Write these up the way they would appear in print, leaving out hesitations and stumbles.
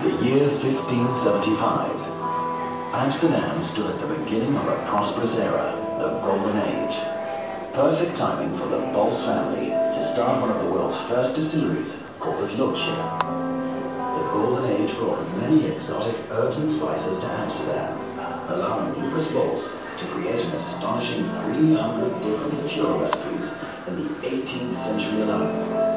The year 1575. Amsterdam stood at the beginning of a prosperous era, the Golden Age. Perfect timing for the Bols family to start one of the world's first distilleries, called it Loetje. The Golden Age brought many exotic herbs and spices to Amsterdam, allowing Lucas Bols to create an astonishing 300 different liqueur recipes in the 18th century alone.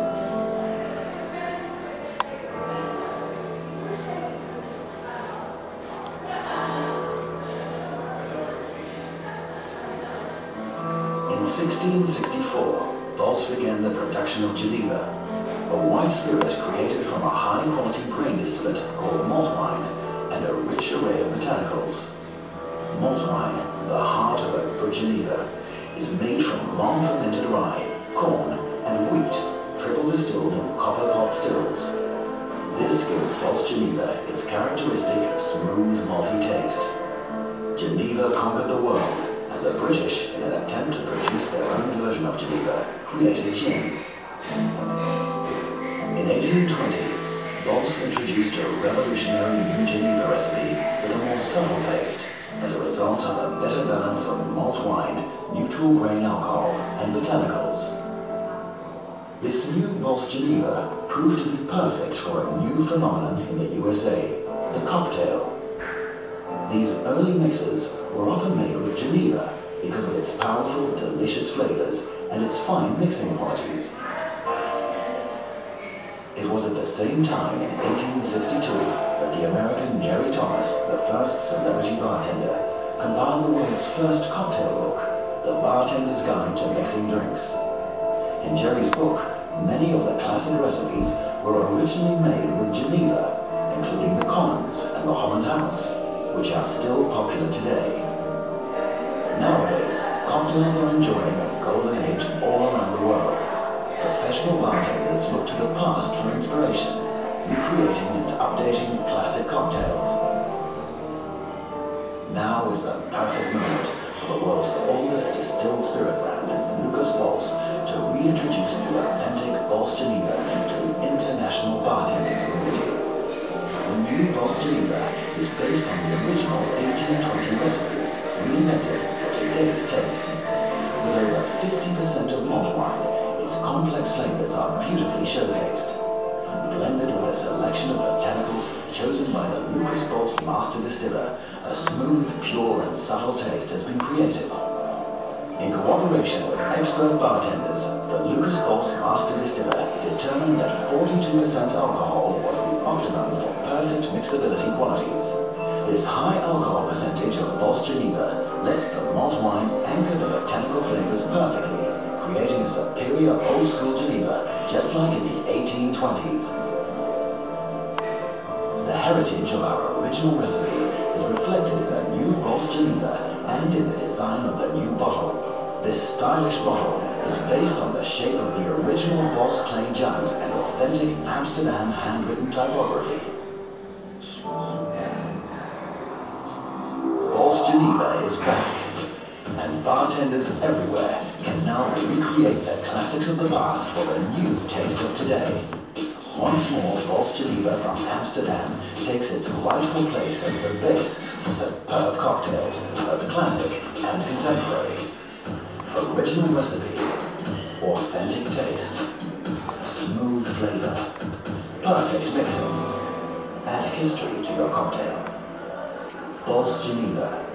In 1664, Bols began the production of Genever, a white spirit created from a high-quality grain distillate called malt wine and a rich array of botanicals. Malt wine, the heart of a good Genever, is made from long-fermented rye, corn, and wheat, triple distilled in copper pot stills. This gives Bols Genever its characteristic smooth, malty taste. Genever conquered the world, and the British, in an attempt to produce their own version of Genever, created gin. In 1820, Bols introduced a revolutionary new Genever recipe with a more subtle taste, as a result of a better balance of malt wine, neutral grain alcohol, and botanicals. This new Bols Genever proved to be perfect for a new phenomenon in the USA, the cocktail. These early mixes were often made with Genever because of its powerful, delicious flavors and its fine mixing qualities. It was at the same time in 1862 that the American Jerry Thomas, the first celebrity bartender, compiled the world's first cocktail book, The Bartender's Guide to Mixing Drinks. In Jerry's book, many of the classic recipes were originally made with Genever, including the Commons and the Holland House, which are still popular today. Nowadays, cocktails are enjoying a golden age all around the world. Professional bartenders look to the past for inspiration, recreating and updating classic cocktails. Now is the perfect moment for the world's oldest distilled spirit brand, Lucas Bols, to reintroduce the authentic Bols Genever to the international bartending community. The new Bols Genever is based on the original 1820 recipe, reinvented for today's taste. With over 50% of malt wine, its complex flavors are beautifully showcased. Blended with a selection of botanicals chosen by the Lucas Bols master distiller, a smooth, pure and subtle taste has been created. In cooperation with expert bartenders, the Lucas Bols master distiller determined that 42% alcohol was the optimum for perfect mixability qualities. This high alcohol percentage of Bols Genever lets the malt wine anchor the botanical flavors perfectly, creating a superior old-school Genever just like in the 1820s. The heritage of our original recipe is reflected in the new Bols Genever and in the design of the new bottle. This stylish bottle is based on the shape of the original Bols clay jugs and authentic Amsterdam handwritten typography. Bols Genever is back, and bartenders everywhere can now recreate the classics of the past for the new taste of today. Once more, Bols Genever from Amsterdam takes its rightful place as the base for superb cocktails, both classic and contemporary. Original recipe, authentic taste, smooth flavor, perfect mixing. Add history to your cocktail. Bols Genever,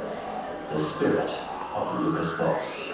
the spirit of Lucas Bols.